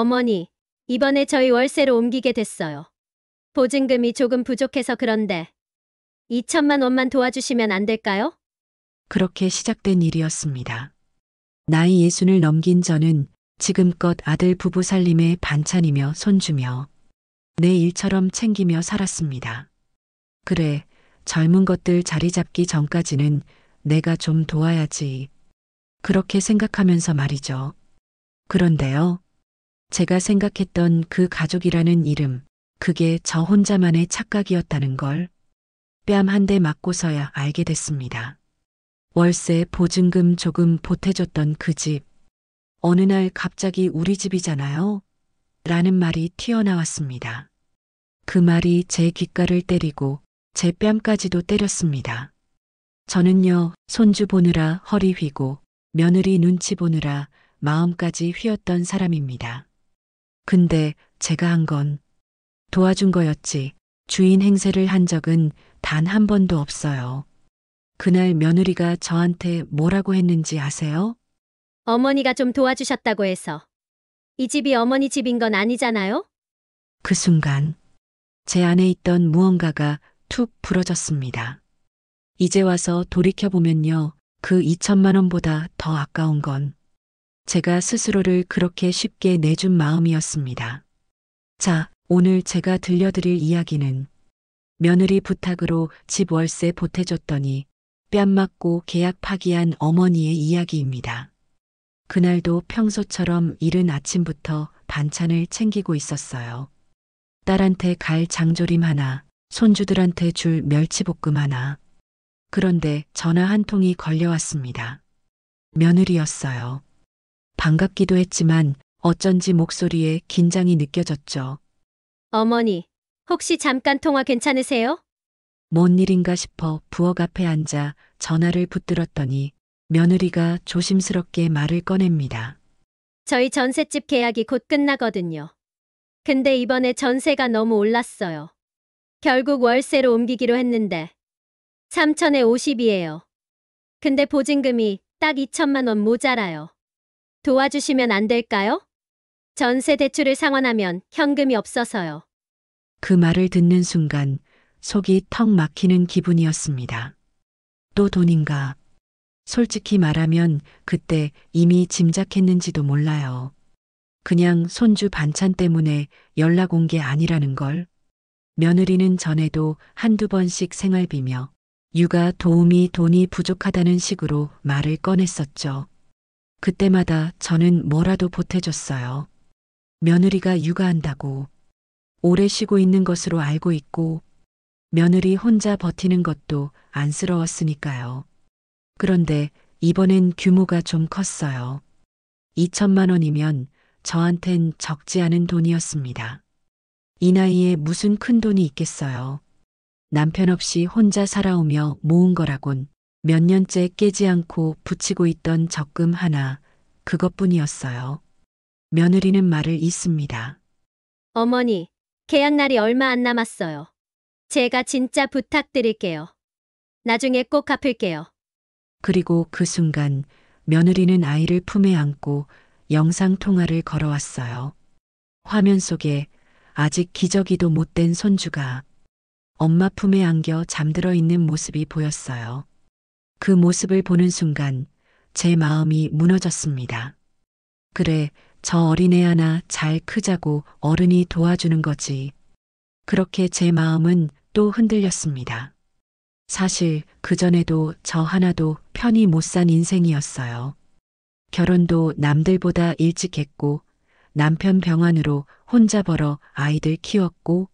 어머니, 이번에 저희 월세로 옮기게 됐어요. 보증금이 조금 부족해서 그런데 2천만 원만 도와주시면 안 될까요? 그렇게 시작된 일이었습니다. 나이 예순을 넘긴 저는 지금껏 아들 부부 살림에 반찬이며 손주며 내 일처럼 챙기며 살았습니다. 그래, 젊은 것들 자리 잡기 전까지는 내가 좀 도와야지. 그렇게 생각하면서 말이죠. 그런데요, 제가 생각했던 그 가족이라는 이름, 그게 저 혼자만의 착각이었다는 걸 뺨 한 대 맞고서야 알게 됐습니다. 월세 보증금 조금 보태줬던 그 집. 어느 날 갑자기 우리 집이잖아요. 라는 말이 튀어나왔습니다. 그 말이 제 귓가를 때리고 제 뺨까지도 때렸습니다. 저는요, 손주 보느라 허리 휘고 며느리 눈치 보느라 마음까지 휘었던 사람입니다. 근데 제가 한 건 도와준 거였지 주인 행세를 한 적은 단 한 번도 없어요. 그날 며느리가 저한테 뭐라고 했는지 아세요? 어머니가 좀 도와주셨다고 해서. 이 집이 어머니 집인 건 아니잖아요? 그 순간 제 안에 있던 무언가가 툭 부러졌습니다. 이제 와서 돌이켜보면요. 그 2천만 원보다 더 아까운 건 제가 스스로를 그렇게 쉽게 내준 마음이었습니다. 자, 오늘 제가 들려드릴 이야기는 며느리 부탁으로 집 월세 보태줬더니 뺨 맞고 계약 파기한 어머니의 이야기입니다. 그날도 평소처럼 이른 아침부터 반찬을 챙기고 있었어요. 딸한테 갈 장조림 하나, 손주들한테 줄 멸치볶음 하나. 그런데 전화 한 통이 걸려왔습니다. 며느리였어요. 반갑기도 했지만 어쩐지 목소리에 긴장이 느껴졌죠. 어머니, 혹시 잠깐 통화 괜찮으세요? 뭔 일인가 싶어 부엌 앞에 앉아 전화를 붙들었더니 며느리가 조심스럽게 말을 꺼냅니다. 저희 전셋집 계약이 곧 끝나거든요. 근데 이번에 전세가 너무 올랐어요. 결국 월세로 옮기기로 했는데 3천에 50이에요. 근데 보증금이 딱 2천만 원 모자라요. 도와주시면 안 될까요? 전세 대출을 상환하면 현금이 없어서요. 그 말을 듣는 순간 속이 턱 막히는 기분이었습니다. 또 돈인가? 솔직히 말하면 그때 이미 짐작했는지도 몰라요. 그냥 손주 반찬 때문에 연락 온 게 아니라는 걸. 며느리는 전에도 한두 번씩 생활비며 육아 도우미 돈이 부족하다는 식으로 말을 꺼냈었죠. 그때마다 저는 뭐라도 보태줬어요. 며느리가 육아한다고 오래 쉬고 있는 것으로 알고 있고 며느리 혼자 버티는 것도 안쓰러웠으니까요. 그런데 이번엔 규모가 좀 컸어요. 2천만 원이면 저한텐 적지 않은 돈이었습니다. 이 나이에 무슨 큰 돈이 있겠어요. 남편 없이 혼자 살아오며 모은 거라곤 몇 년째 깨지 않고 붙이고 있던 적금 하나, 그것뿐이었어요. 며느리는 말을 잇습니다. 어머니, 계약날이 얼마 안 남았어요. 제가 진짜 부탁드릴게요. 나중에 꼭 갚을게요. 그리고 그 순간 며느리는 아이를 품에 안고 영상통화를 걸어왔어요. 화면 속에 아직 기저귀도 못된 손주가 엄마 품에 안겨 잠들어 있는 모습이 보였어요. 그 모습을 보는 순간 제 마음이 무너졌습니다. 그래, 저 어린애 하나 잘 크자고 어른이 도와주는 거지. 그렇게 제 마음은 또 흔들렸습니다. 사실 그전에도 저 하나도 편히 못 산 인생이었어요. 결혼도 남들보다 일찍 했고 남편 병환으로 혼자 벌어 아이들 키웠고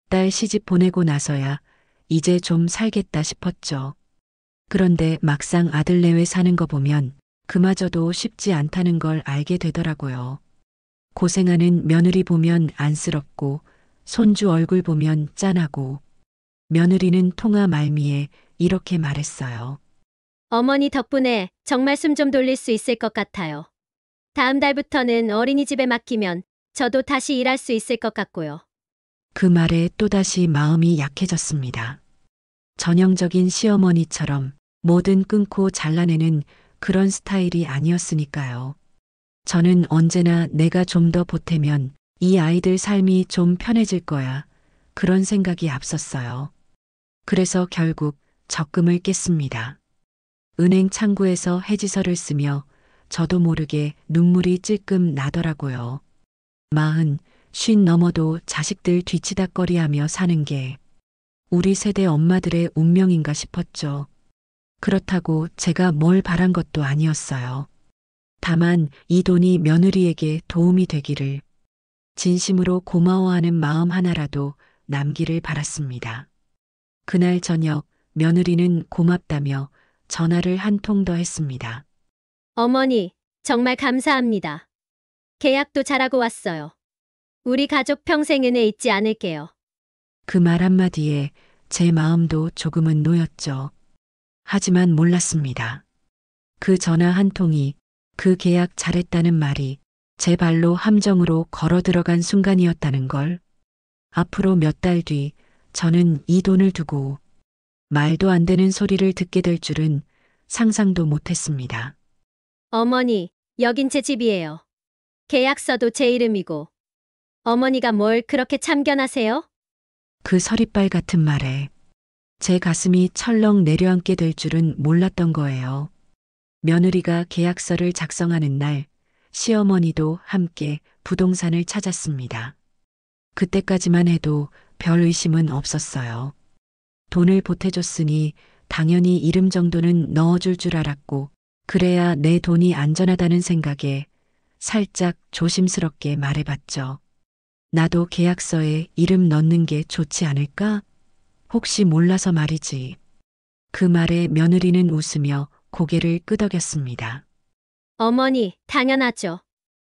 딸 시집 보내고 나서야 이제 좀 살겠다 싶었죠. 그런데 막상 아들 내외 사는 거 보면 그마저도 쉽지 않다는 걸 알게 되더라고요. 고생하는 며느리 보면 안쓰럽고 손주 얼굴 보면 짠하고 며느리는 통화 말미에 이렇게 말했어요. 어머니 덕분에 정말 숨 좀 돌릴 수 있을 것 같아요. 다음 달부터는 어린이집에 맡기면 저도 다시 일할 수 있을 것 같고요. 그 말에 또다시 마음이 약해졌습니다. 전형적인 시어머니처럼 뭐든 끊고 잘라내는 그런 스타일이 아니었으니까요. 저는 언제나 내가 좀 더 보태면 이 아이들 삶이 좀 편해질 거야. 그런 생각이 앞섰어요. 그래서 결국 적금을 깼습니다. 은행 창구에서 해지서를 쓰며 저도 모르게 눈물이 찔끔 나더라고요. 40, 50 넘어도 자식들 뒤치다꺼리하며 사는 게 우리 세대 엄마들의 운명인가 싶었죠. 그렇다고 제가 뭘 바란 것도 아니었어요. 다만 이 돈이 며느리에게 도움이 되기를, 진심으로 고마워하는 마음 하나라도 남기를 바랐습니다. 그날 저녁 며느리는 고맙다며 전화를 한 통 더 했습니다. 어머니, 정말 감사합니다. 계약도 잘하고 왔어요. 우리 가족 평생 은혜 잊지 않을게요. 그 말 한마디에 제 마음도 조금은 놓였죠. 하지만 몰랐습니다. 그 전화 한 통이, 그 계약 잘했다는 말이 제 발로 함정으로 걸어 들어간 순간이었다는 걸. 앞으로 몇 달 뒤 저는 이 돈을 두고 말도 안 되는 소리를 듣게 될 줄은 상상도 못했습니다. 어머니, 여긴 제 집이에요. 계약서도 제 이름이고. 어머니가 뭘 그렇게 참견하세요? 그 서리빨 같은 말에 제 가슴이 철렁 내려앉게 될 줄은 몰랐던 거예요. 며느리가 계약서를 작성하는 날 시어머니도 함께 부동산을 찾았습니다. 그때까지만 해도 별 의심은 없었어요. 돈을 보태줬으니 당연히 이름 정도는 넣어줄 줄 알았고, 그래야 내 돈이 안전하다는 생각에 살짝 조심스럽게 말해봤죠. 나도 계약서에 이름 넣는 게 좋지 않을까? 혹시 몰라서 말이지. 그 말에 며느리는 웃으며 고개를 끄덕였습니다. 어머니, 당연하죠.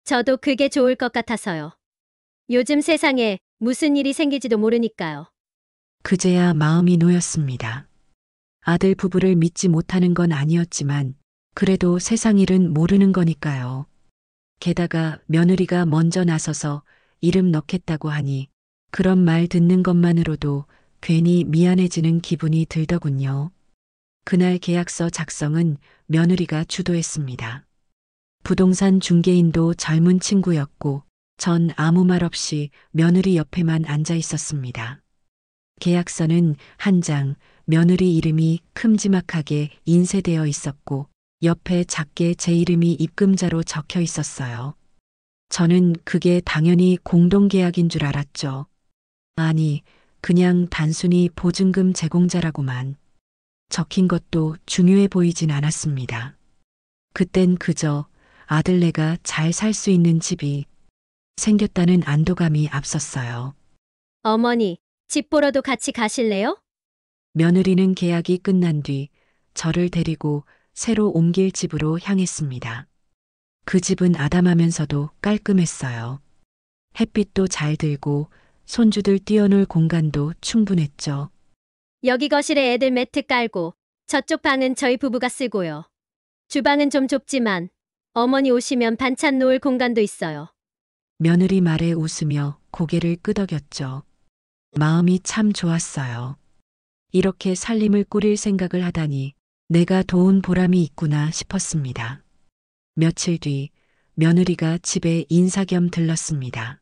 저도 그게 좋을 것 같아서요. 요즘 세상에 무슨 일이 생길지도 모르니까요. 그제야 마음이 놓였습니다. 아들 부부를 믿지 못하는 건 아니었지만 그래도 세상 일은 모르는 거니까요. 게다가 며느리가 먼저 나서서 이름 넣겠다고 하니 그런 말 듣는 것만으로도 괜히 미안해지는 기분이 들더군요. 그날 계약서 작성은 며느리가 주도했습니다. 부동산 중개인도 젊은 친구였고 전 아무 말 없이 며느리 옆에만 앉아 있었습니다. 계약서는 한 장 며느리 이름이 큼지막하게 인쇄되어 있었고 옆에 작게 제 이름이 입금자로 적혀 있었어요. 저는 그게 당연히 공동계약인 줄 알았죠. 아니, 그냥 단순히 보증금 제공자라고만 적힌 것도 중요해 보이진 않았습니다. 그땐 그저 아들네가 잘 살 수 있는 집이 생겼다는 안도감이 앞섰어요. 어머니, 집 보러도 같이 가실래요? 며느리는 계약이 끝난 뒤 저를 데리고 새로 옮길 집으로 향했습니다. 그 집은 아담하면서도 깔끔했어요. 햇빛도 잘 들고 손주들 뛰어놀 공간도 충분했죠. 여기 거실에 애들 매트 깔고 저쪽 방은 저희 부부가 쓰고요. 주방은 좀 좁지만 어머니 오시면 반찬 놓을 공간도 있어요. 며느리 말에 웃으며 고개를 끄덕였죠. 마음이 참 좋았어요. 이렇게 살림을 꾸릴 생각을 하다니 내가 도운 보람이 있구나 싶었습니다. 며칠 뒤 며느리가 집에 인사 겸 들렀습니다.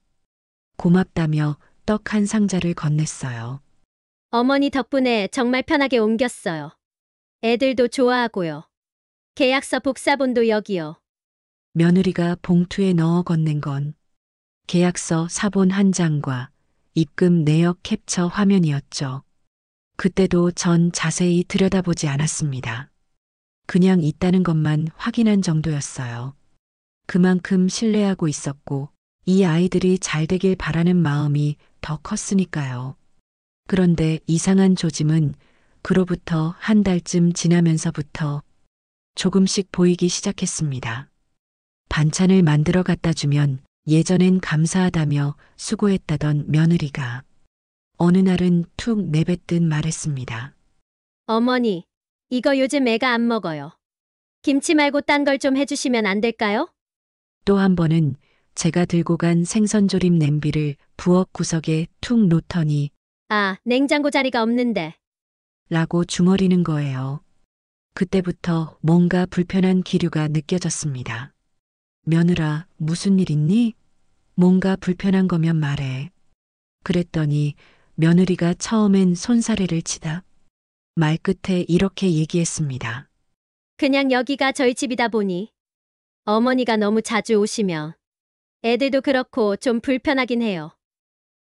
고맙다며 떡 한 상자를 건넸어요. 어머니 덕분에 정말 편하게 옮겼어요. 애들도 좋아하고요. 계약서 복사본도 여기요. 며느리가 봉투에 넣어 건넨 건 계약서 사본 한 장과 입금 내역 캡처 화면이었죠. 그때도 전 자세히 들여다보지 않았습니다. 그냥 있다는 것만 확인한 정도였어요. 그만큼 신뢰하고 있었고 이 아이들이 잘 되길 바라는 마음이 더 컸으니까요. 그런데 이상한 조짐은 그로부터 한 달쯤 지나면서부터 조금씩 보이기 시작했습니다. 반찬을 만들어 갖다 주면 예전엔 감사하다며 수고했다던 며느리가 어느 날은 툭 내뱉듯 말했습니다. 어머니, 이거 요즘 애가 안 먹어요. 김치 말고 딴 걸 좀 해주시면 안 될까요? 또 한 번은 제가 들고 간 생선조림 냄비를 부엌 구석에 툭 놓더니 아, 냉장고 자리가 없는데. 라고 중얼이는 거예요. 그때부터 뭔가 불편한 기류가 느껴졌습니다. 며느라, 무슨 일 있니? 뭔가 불편한 거면 말해. 그랬더니 며느리가 처음엔 손사래를 치다 말끝에 이렇게 얘기했습니다. 그냥 여기가 저희 집이다 보니 어머니가 너무 자주 오시면 애들도 그렇고 좀 불편하긴 해요.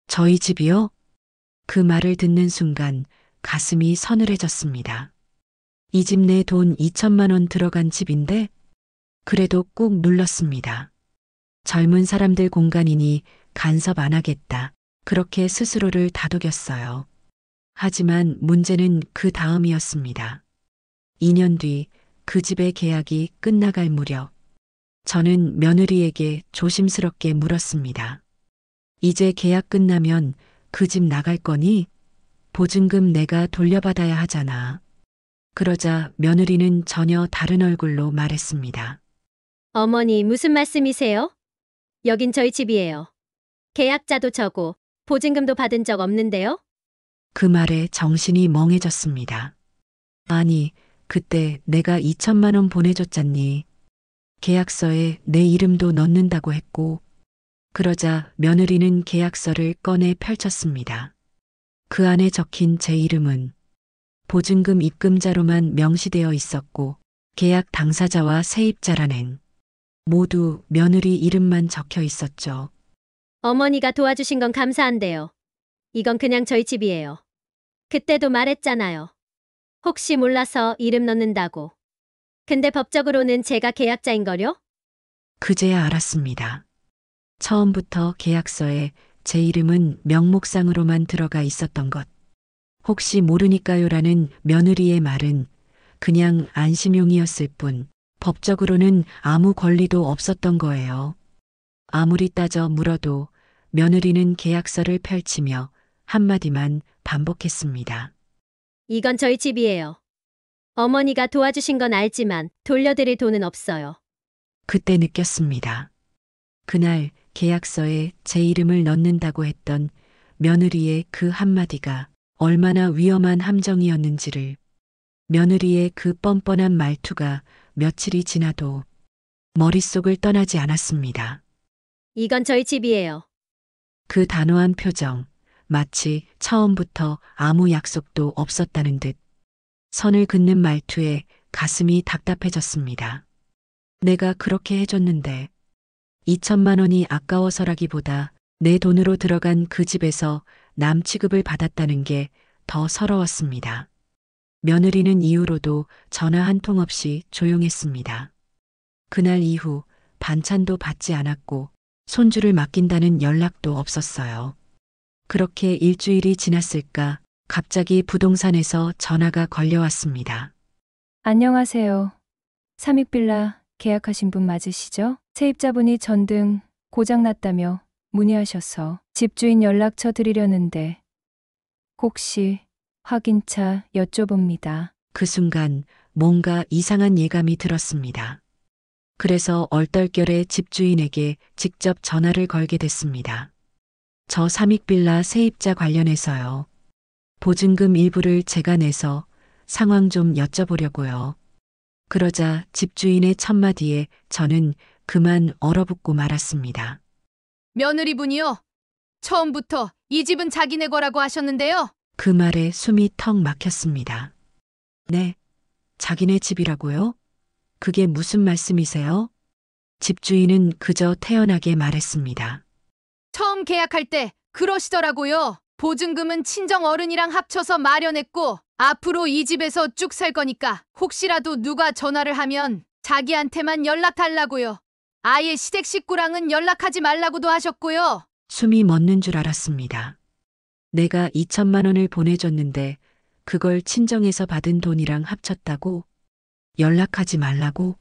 저희 집이요? 그 말을 듣는 순간 가슴이 서늘해졌습니다. 이 집 내 돈 2천만 원 들어간 집인데 그래도 꾹 눌렀습니다. 젊은 사람들 공간이니 간섭 안 하겠다. 그렇게 스스로를 다독였어요. 하지만 문제는 그 다음이었습니다. 2년 뒤 그 집의 계약이 끝나갈 무렵 저는 며느리에게 조심스럽게 물었습니다. 이제 계약 끝나면 그 집 나갈 거니? 보증금 내가 돌려받아야 하잖아. 그러자 며느리는 전혀 다른 얼굴로 말했습니다. 어머니 무슨 말씀이세요? 여긴 저희 집이에요. 계약자도 저고 보증금도 받은 적 없는데요? 그 말에 정신이 멍해졌습니다. 아니, 그때 내가 2천만 원 보내줬잖니. 계약서에 내 이름도 넣는다고 했고, 그러자 며느리는 계약서를 꺼내 펼쳤습니다. 그 안에 적힌 제 이름은 보증금 입금자로만 명시되어 있었고, 계약 당사자와 세입자란엔 모두 며느리 이름만 적혀 있었죠. 어머니가 도와주신 건 감사한데요. 이건 그냥 저희 집이에요. 그때도 말했잖아요. 혹시 몰라서 이름 넣는다고. 근데 법적으로는 제가 계약자인걸요? 그제야 알았습니다. 처음부터 계약서에 제 이름은 명목상으로만 들어가 있었던 것. 혹시 모르니까요라는 며느리의 말은 그냥 안심용이었을 뿐 법적으로는 아무 권리도 없었던 거예요. 아무리 따져 물어도 며느리는 계약서를 펼치며 한마디만 반복했습니다. 이건 저희 집이에요. 어머니가 도와주신 건 알지만 돌려드릴 돈은 없어요. 그때 느꼈습니다. 그날 계약서에 제 이름을 넣는다고 했던 며느리의 그 한마디가 얼마나 위험한 함정이었는지를, 며느리의 그 뻔뻔한 말투가 며칠이 지나도 머릿속을 떠나지 않았습니다. 이건 저희 집이에요. 그 단호한 표정, 마치 처음부터 아무 약속도 없었다는 듯 선을 긋는 말투에 가슴이 답답해졌습니다. 내가 그렇게 해줬는데 2천만 원이 아까워서라기보다 내 돈으로 들어간 그 집에서 남 취급을 받았다는 게 더 서러웠습니다. 며느리는 이후로도 전화 한 통 없이 조용했습니다. 그날 이후 반찬도 받지 않았고 손주를 맡긴다는 연락도 없었어요. 그렇게 일주일이 지났을까 갑자기 부동산에서 전화가 걸려왔습니다. 안녕하세요. 삼익빌라 계약하신 분 맞으시죠? 세입자분이 전등 고장났다며 문의하셔서 집주인 연락처 드리려는데 혹시 확인차 여쭤봅니다. 그 순간 뭔가 이상한 예감이 들었습니다. 그래서 얼떨결에 집주인에게 직접 전화를 걸게 됐습니다. 저 삼익빌라 세입자 관련해서요. 보증금 일부를 제가 내서 상황 좀 여쭤보려고요. 그러자 집주인의 첫마디에 저는 그만 얼어붙고 말았습니다. 며느리분이요. 처음부터 이 집은 자기네 거라고 하셨는데요. 그 말에 숨이 턱 막혔습니다. 네, 자기네 집이라고요? 그게 무슨 말씀이세요? 집주인은 그저 태연하게 말했습니다. 처음 계약할 때 그러시더라고요. 보증금은 친정 어른이랑 합쳐서 마련했고 앞으로 이 집에서 쭉 살 거니까 혹시라도 누가 전화를 하면 자기한테만 연락 달라고요. 아예 시댁 식구랑은 연락하지 말라고도 하셨고요. 숨이 멎는 줄 알았습니다. 내가 2천만 원을 보내줬는데 그걸 친정에서 받은 돈이랑 합쳤다고? 연락하지 말라고?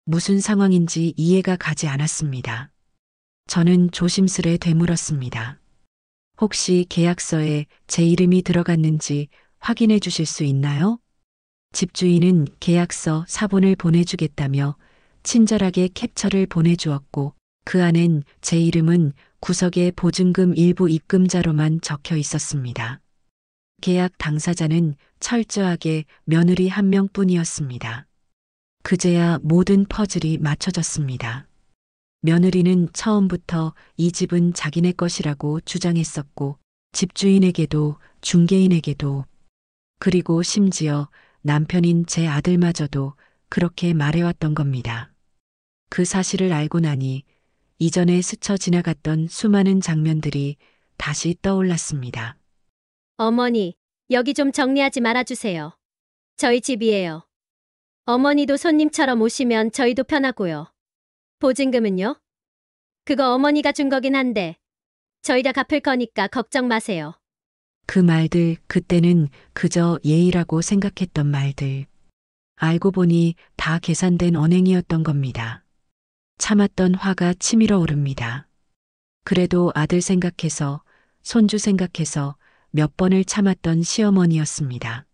무슨 상황인지 이해가 가지 않았습니다. 저는 조심스레 되물었습니다. 혹시 계약서에 제 이름이 들어갔는지 확인해 주실 수 있나요? 집주인은 계약서 사본을 보내주겠다며 친절하게 캡처를 보내주었고 그 안엔 제 이름은 구석에 보증금 일부 입금자로만 적혀 있었습니다. 계약 당사자는 철저하게 며느리 한 명뿐이었습니다. 그제야 모든 퍼즐이 맞춰졌습니다. 며느리는 처음부터 이 집은 자기네 것이라고 주장했었고 집주인에게도 중개인에게도 그리고 심지어 남편인 제 아들마저도 그렇게 말해왔던 겁니다. 그 사실을 알고 나니 이전에 스쳐 지나갔던 수많은 장면들이 다시 떠올랐습니다. 어머니, 여기 좀 정리하지 말아주세요. 저희 집이에요. 어머니도 손님처럼 오시면 저희도 편하고요. 보증금은요? 그거 어머니가 준 거긴 한데 저희가 갚을 거니까 걱정 마세요. 그 말들 그때는 그저 예의라고 생각했던 말들. 알고 보니 다 계산된 언행이었던 겁니다. 참았던 화가 치밀어 오릅니다. 그래도 아들 생각해서 손주 생각해서 몇 번을 참았던 시어머니였습니다.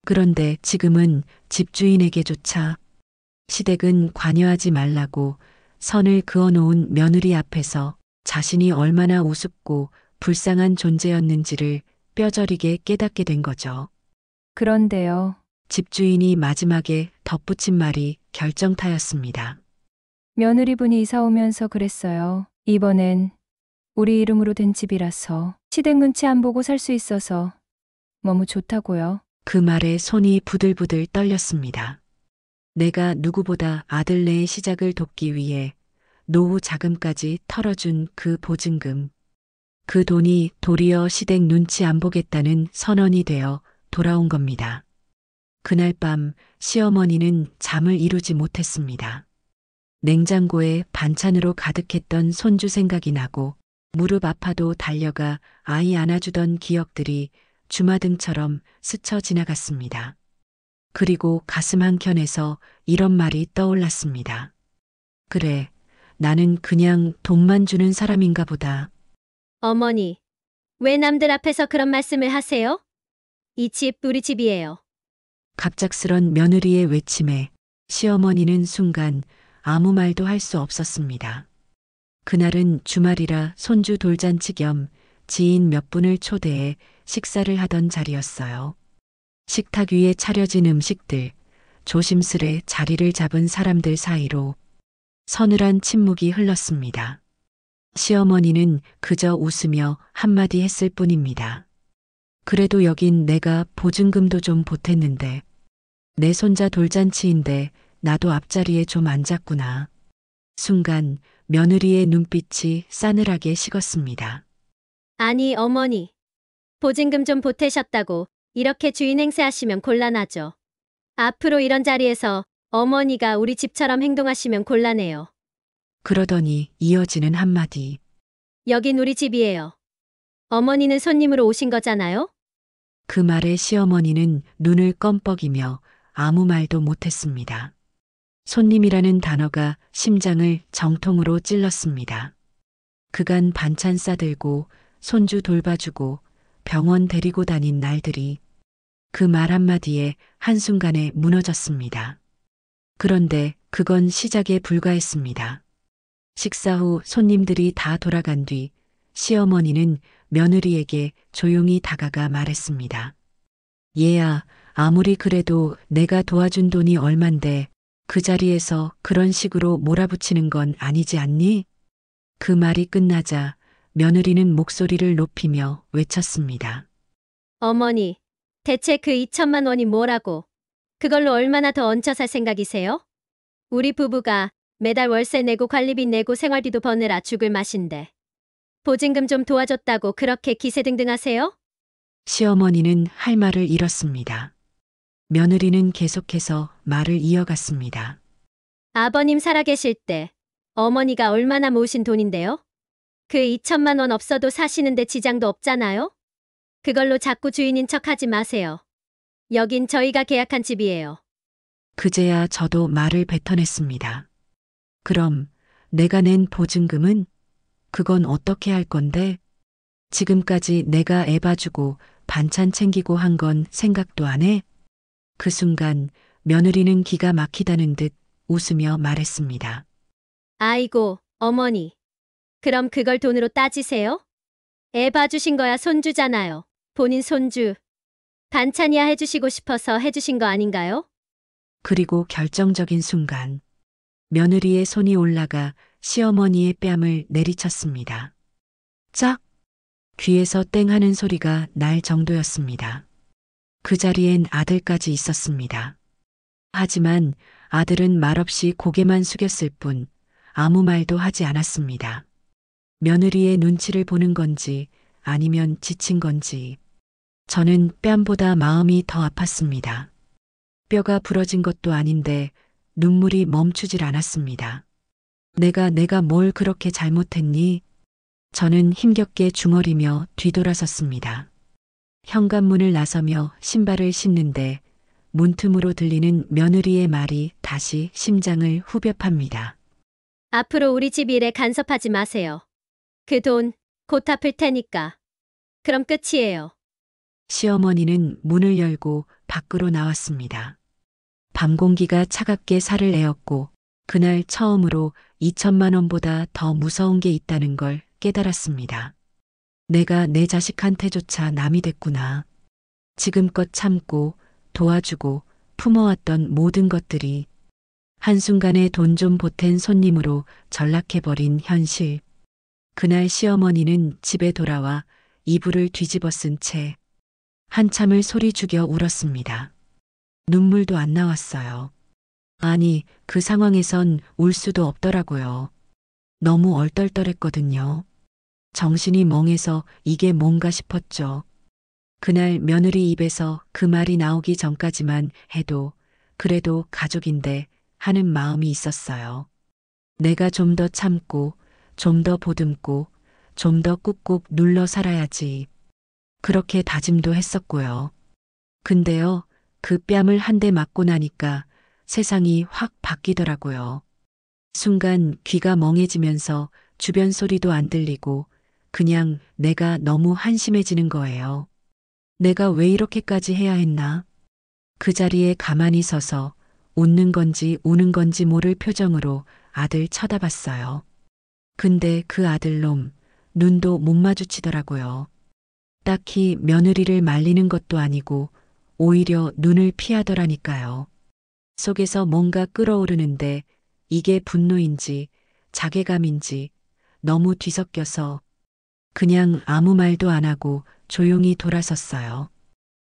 그런데 지금은 집주인에게조차 시댁은 관여하지 말라고 선을 그어놓은 며느리 앞에서 자신이 얼마나 우습고 불쌍한 존재였는지를 뼈저리게 깨닫게 된 거죠. 그런데요. 집주인이 마지막에 덧붙인 말이 결정타였습니다. 며느리분이 이사 오면서 그랬어요. 이번엔 우리 이름으로 된 집이라서 시댁 눈치 안 보고 살 수 있어서 너무 좋다고요. 그 말에 손이 부들부들 떨렸습니다. 내가 누구보다 아들네의 시작을 돕기 위해 노후 자금까지 털어준 그 보증금. 그 돈이 도리어 시댁 눈치 안 보겠다는 선언이 되어 돌아온 겁니다. 그날 밤 시어머니는 잠을 이루지 못했습니다. 냉장고에 반찬으로 가득했던 손주 생각이 나고 무릎 아파도 달려가 아이 안아주던 기억들이 주마등처럼 스쳐 지나갔습니다. 그리고 가슴 한켠에서 이런 말이 떠올랐습니다. 그래, 나는 그냥 돈만 주는 사람인가 보다. 어머니, 왜 남들 앞에서 그런 말씀을 하세요? 이 집 우리 집이에요. 갑작스런 며느리의 외침에 시어머니는 순간 아무 말도 할 수 없었습니다. 그날은 주말이라 손주 돌잔치 겸 지인 몇 분을 초대해 식사를 하던 자리였어요. 식탁 위에 차려진 음식들, 조심스레 자리를 잡은 사람들 사이로 서늘한 침묵이 흘렀습니다. 시어머니는 그저 웃으며 한마디 했을 뿐입니다. 그래도 여긴 내가 보증금도 좀 보탰는데 내 손자 돌잔치인데 나도 앞자리에 좀 앉았구나. 순간 며느리의 눈빛이 싸늘하게 식었습니다. 아니, 어머니. 보증금 좀 보태셨다고 이렇게 주인 행세하시면 곤란하죠. 앞으로 이런 자리에서 어머니가 우리 집처럼 행동하시면 곤란해요. 그러더니 이어지는 한마디. 여긴 우리 집이에요. 어머니는 손님으로 오신 거잖아요? 그 말에 시어머니는 눈을 껌뻑이며 아무 말도 못했습니다. 손님이라는 단어가 심장을 정통으로 찔렀습니다. 그간 반찬 싸들고 손주 돌봐주고 병원 데리고 다닌 날들이 그 말 한마디에 한순간에 무너졌습니다. 그런데 그건 시작에 불과했습니다. 식사 후 손님들이 다 돌아간 뒤 시어머니는 며느리에게 조용히 다가가 말했습니다. 얘야, 아무리 그래도 내가 도와준 돈이 얼만데 그 자리에서 그런 식으로 몰아붙이는 건 아니지 않니? 그 말이 끝나자 며느리는 목소리를 높이며 외쳤습니다. 어머니, 대체 그 2천만 원이 뭐라고? 그걸로 얼마나 더 얹혀 살 생각이세요? 우리 부부가 매달 월세 내고 관리비 내고 생활비도 버느라 죽을 맛인데. 보증금 좀 도와줬다고 그렇게 기세등등하세요? 시어머니는 할 말을 잃었습니다. 며느리는 계속해서 말을 이어갔습니다. 아버님 살아계실 때 어머니가 얼마나 모으신 돈인데요? 그 2천만 원 없어도 사시는데 지장도 없잖아요? 그걸로 자꾸 주인인 척하지 마세요. 여긴 저희가 계약한 집이에요. 그제야 저도 말을 뱉어냈습니다. 그럼 내가 낸 보증금은? 그건 어떻게 할 건데? 지금까지 내가 애 봐주고 반찬 챙기고 한 건 생각도 안 해? 그 순간 며느리는 기가 막히다는 듯 웃으며 말했습니다. 아이고, 어머니. 그럼 그걸 돈으로 따지세요? 애 봐주신 거야 손주잖아요. 본인 손주. 반찬이야 해주시고 싶어서 해주신 거 아닌가요? 그리고 결정적인 순간 며느리의 손이 올라가 시어머니의 뺨을 내리쳤습니다. 짝! 귀에서 땡 하는 소리가 날 정도였습니다. 그 자리엔 아들까지 있었습니다. 하지만 아들은 말없이 고개만 숙였을 뿐 아무 말도 하지 않았습니다. 며느리의 눈치를 보는 건지 아니면 지친 건지 저는 뺨보다 마음이 더 아팠습니다. 뼈가 부러진 것도 아닌데 눈물이 멈추질 않았습니다. 내가 뭘 그렇게 잘못했니? 저는 힘겹게 중얼이며 뒤돌아섰습니다. 현관문을 나서며 신발을 신는데 문틈으로 들리는 며느리의 말이 다시 심장을 후벼 팝니다. 앞으로 우리 집 일에 간섭하지 마세요. 그 돈 곧 갚을 테니까. 그럼 끝이에요. 시어머니는 문을 열고 밖으로 나왔습니다. 밤 공기가 차갑게 살을 내었고 그날 처음으로 2천만 원보다 더 무서운 게 있다는 걸 깨달았습니다. 내가 내 자식한테조차 남이 됐구나. 지금껏 참고 도와주고 품어왔던 모든 것들이 한순간에 돈 좀 보탠 손님으로 전락해버린 현실. 그날 시어머니는 집에 돌아와 이불을 뒤집어 쓴 채 한참을 소리 죽여 울었습니다. 눈물도 안 나왔어요. 아니, 그 상황에선 울 수도 없더라고요. 너무 얼떨떨했거든요. 정신이 멍해서 이게 뭔가 싶었죠. 그날 며느리 입에서 그 말이 나오기 전까지만 해도 그래도 가족인데 하는 마음이 있었어요. 내가 좀 더 참고 좀 더 보듬고 좀 더 꾹꾹 눌러 살아야지. 그렇게 다짐도 했었고요. 근데요, 그 뺨을 한 대 맞고 나니까 세상이 확 바뀌더라고요. 순간 귀가 멍해지면서 주변 소리도 안 들리고 그냥 내가 너무 한심해지는 거예요. 내가 왜 이렇게까지 해야 했나? 그 자리에 가만히 서서 웃는 건지 우는 건지 모를 표정으로 아들 쳐다봤어요. 근데 그 아들놈 눈도 못 마주치더라고요. 딱히 며느리를 말리는 것도 아니고 오히려 눈을 피하더라니까요. 속에서 뭔가 끓어오르는데 이게 분노인지 자괴감인지 너무 뒤섞여서 그냥 아무 말도 안 하고 조용히 돌아섰어요.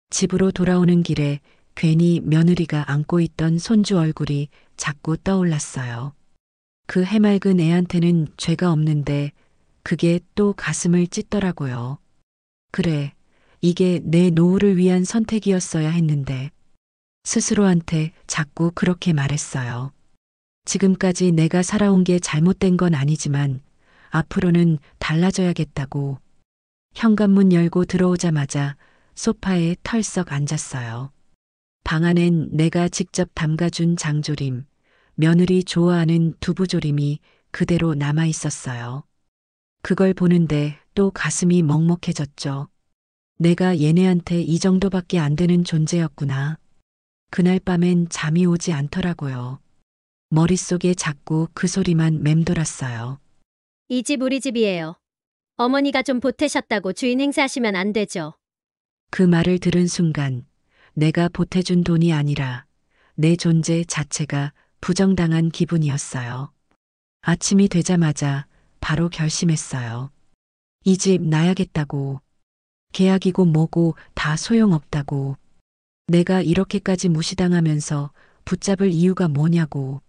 집으로 돌아오는 길에 괜히 며느리가 안고 있던 손주 얼굴이 자꾸 떠올랐어요. 그 해맑은 애한테는 죄가 없는데 그게 또 가슴을 찢더라고요. 그래, 이게 내 노후를 위한 선택이었어야 했는데 스스로한테 자꾸 그렇게 말했어요. 지금까지 내가 살아온 게 잘못된 건 아니지만 앞으로는 달라져야겠다고. 현관문 열고 들어오자마자 소파에 털썩 앉았어요. 방 안엔 내가 직접 담가준 장조림, 며느리 좋아하는 두부조림이 그대로 남아 있었어요. 그걸 보는데 또 가슴이 먹먹해졌죠. 내가 얘네한테 이 정도밖에 안 되는 존재였구나. 그날 밤엔 잠이 오지 않더라고요. 머릿속에 자꾸 그 소리만 맴돌았어요. 이 집 우리 집이에요. 어머니가 좀 보태셨다고 주인 행세하시면 안 되죠. 그 말을 들은 순간 내가 보태준 돈이 아니라 내 존재 자체가 부정당한 기분이었어요. 아침이 되자마자 바로 결심했어요. 이 집 나야겠다고. 계약이고 뭐고 다 소용없다고. 내가 이렇게까지 무시당하면서 붙잡을 이유가 뭐냐고.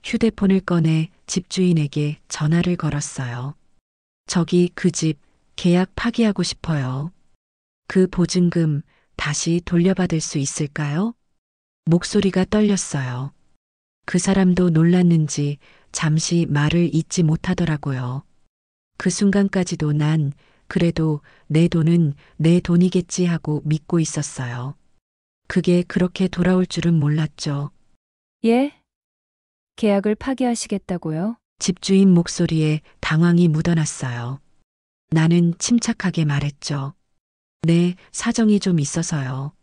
휴대폰을 꺼내 집주인에게 전화를 걸었어요. 저기 그 집 계약 파기하고 싶어요. 그 보증금 다시 돌려받을 수 있을까요? 목소리가 떨렸어요. 그 사람도 놀랐는지 잠시 말을 잇지 못하더라고요. 그 순간까지도 난 그래도 내 돈은 내 돈이겠지 하고 믿고 있었어요. 그게 그렇게 돌아올 줄은 몰랐죠. 예? 계약을 파기하시겠다고요? 집주인 목소리에 당황이 묻어났어요. 나는 침착하게 말했죠. 네, 사정이 좀 있어서요.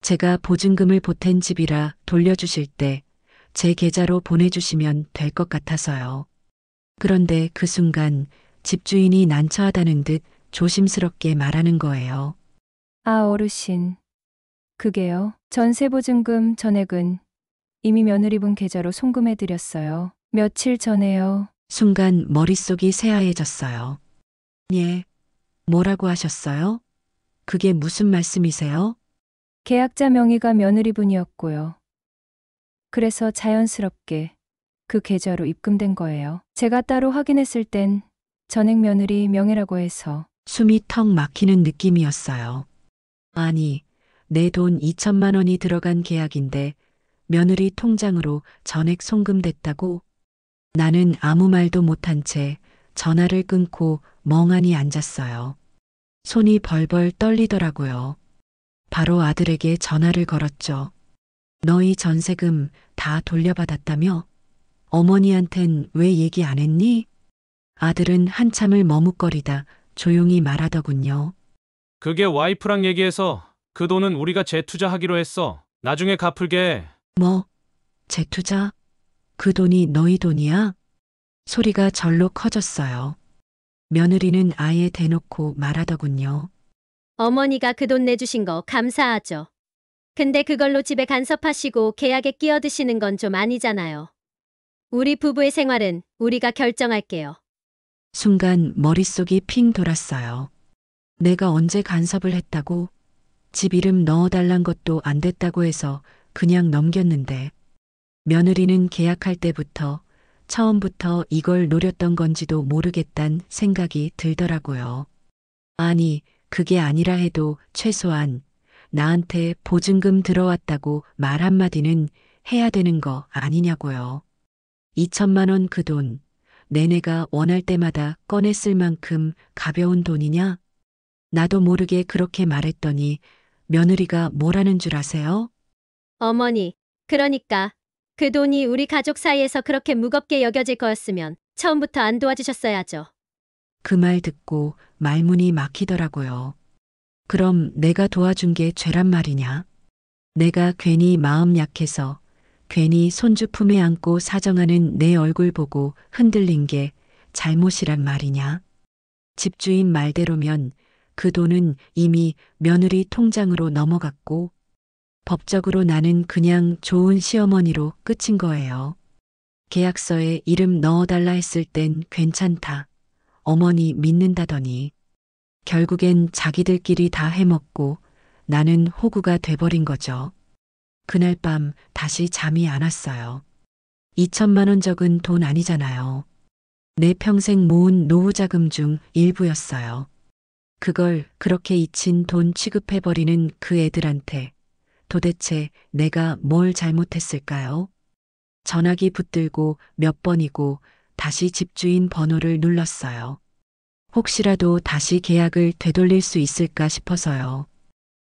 제가 보증금을 보탠 집이라 돌려주실 때 제 계좌로 보내주시면 될 것 같아서요. 그런데 그 순간 집주인이 난처하다는 듯 조심스럽게 말하는 거예요. 아, 어르신. 그게요. 전세보증금 전액은 이미 며느리분 계좌로 송금해드렸어요. 며칠 전에요. 순간 머릿속이 새하얘졌어요. 예, 뭐라고 하셨어요? 그게 무슨 말씀이세요? 계약자 명의가 며느리분이었고요. 그래서 자연스럽게 그 계좌로 입금된 거예요. 제가 따로 확인했을 땐 전액 며느리 명의라고 해서 숨이 턱 막히는 느낌이었어요. 아니, 내 돈 2천만 원이 들어간 계약인데 며느리 통장으로 전액 송금됐다고? 나는 아무 말도 못한 채 전화를 끊고 멍하니 앉았어요. 손이 벌벌 떨리더라고요. 바로 아들에게 전화를 걸었죠. 너희 전세금 다 돌려받았다며? 어머니한텐 왜 얘기 안 했니? 아들은 한참을 머뭇거리다 조용히 말하더군요. 그게 와이프랑 얘기해서 그 돈은 우리가 재투자하기로 했어. 나중에 갚을게. 뭐, 재투자? 그 돈이 너희 돈이야? 소리가 절로 커졌어요. 며느리는 아예 대놓고 말하더군요. 어머니가 그 돈 내주신 거 감사하죠. 근데 그걸로 집에 간섭하시고 계약에 끼어드시는 건 좀 아니잖아요. 우리 부부의 생활은 우리가 결정할게요. 순간 머릿속이 핑 돌았어요. 내가 언제 간섭을 했다고? 집 이름 넣어달란 것도 안 됐다고 해서 그냥 넘겼는데 며느리는 계약할 때부터 처음부터 이걸 노렸던 건지도 모르겠단 생각이 들더라고요. 아니, 그게 아니라 해도 최소한 나한테 보증금 들어왔다고 말 한마디는 해야 되는 거 아니냐고요. 2천만 원 그 돈, 내내가 원할 때마다 꺼내 쓸 만큼 가벼운 돈이냐? 나도 모르게 그렇게 말했더니 며느리가 뭐라는 줄 아세요? 어머니, 그러니까 그 돈이 우리 가족 사이에서 그렇게 무겁게 여겨질 거였으면 처음부터 안 도와주셨어야죠. 그 말 듣고 말문이 막히더라고요. 그럼 내가 도와준 게 죄란 말이냐? 내가 괜히 마음 약해서 괜히 손주 품에 안고 사정하는 내 얼굴 보고 흔들린 게 잘못이란 말이냐? 집주인 말대로면 그 돈은 이미 며느리 통장으로 넘어갔고 법적으로 나는 그냥 좋은 시어머니로 끝인 거예요. 계약서에 이름 넣어달라 했을 땐 괜찮다. 어머니 믿는다더니 결국엔 자기들끼리 다 해먹고 나는 호구가 돼버린 거죠. 그날 밤 다시 잠이 안 왔어요. 2천만 원 적은 돈 아니잖아요. 내 평생 모은 노후 자금 중 일부였어요. 그걸 그렇게 잊힌 돈 취급해버리는 그 애들한테 도대체 내가 뭘 잘못했을까요? 전화기 붙들고 몇 번이고 다시 집주인 번호를 눌렀어요. 혹시라도 다시 계약을 되돌릴 수 있을까 싶어서요.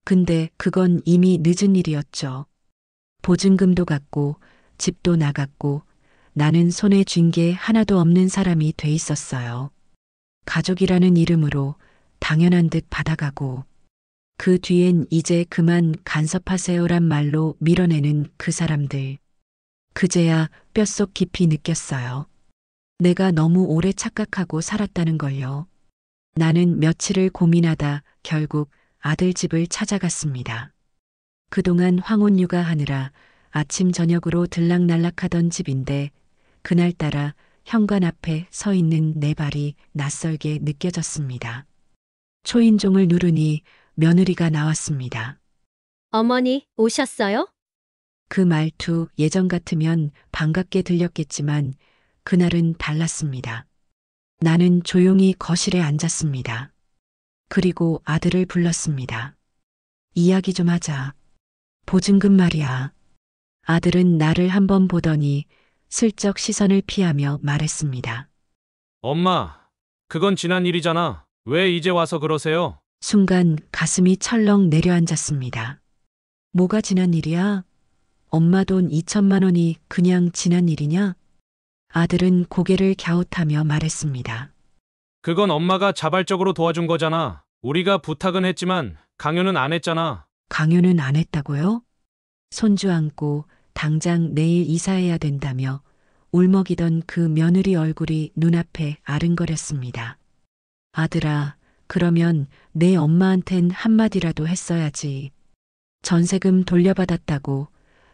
근데 그건 이미 늦은 일이었죠. 보증금도 갔고 집도 나갔고 나는 손에 쥔 게 하나도 없는 사람이 돼 있었어요. 가족이라는 이름으로 당연한 듯 받아가고 그 뒤엔 이제 그만 간섭하세요란 말로 밀어내는 그 사람들. 그제야 뼛속 깊이 느꼈어요. 내가 너무 오래 착각하고 살았다는 걸요. 나는 며칠을 고민하다 결국 아들 집을 찾아갔습니다. 그동안 황혼 육아하느라 아침 저녁으로 들락날락하던 집인데 그날따라 현관 앞에 서 있는 내 발이 낯설게 느껴졌습니다. 초인종을 누르니 며느리가 나왔습니다. 어머니, 오셨어요? 그 말투 예전 같으면 반갑게 들렸겠지만 그날은 달랐습니다. 나는 조용히 거실에 앉았습니다. 그리고 아들을 불렀습니다. 이야기 좀 하자. 보증금 말이야. 아들은 나를 한번 보더니 슬쩍 시선을 피하며 말했습니다. 엄마, 그건 지난 일이잖아. 왜 이제 와서 그러세요? 순간 가슴이 철렁 내려앉았습니다. 뭐가 지난 일이야? 엄마 돈 2천만 원이 그냥 지난 일이냐? 아들은 고개를 갸웃하며 말했습니다. 그건 엄마가 자발적으로 도와준 거잖아. 우리가 부탁은 했지만 강요는 안 했잖아. 강요는 안 했다고요? 손주 안고 당장 내일 이사해야 된다며 울먹이던 그 며느리 얼굴이 눈앞에 아른거렸습니다. 아들아, 그러면 내 엄마한텐 한마디라도 했어야지. 전세금 돌려받았다고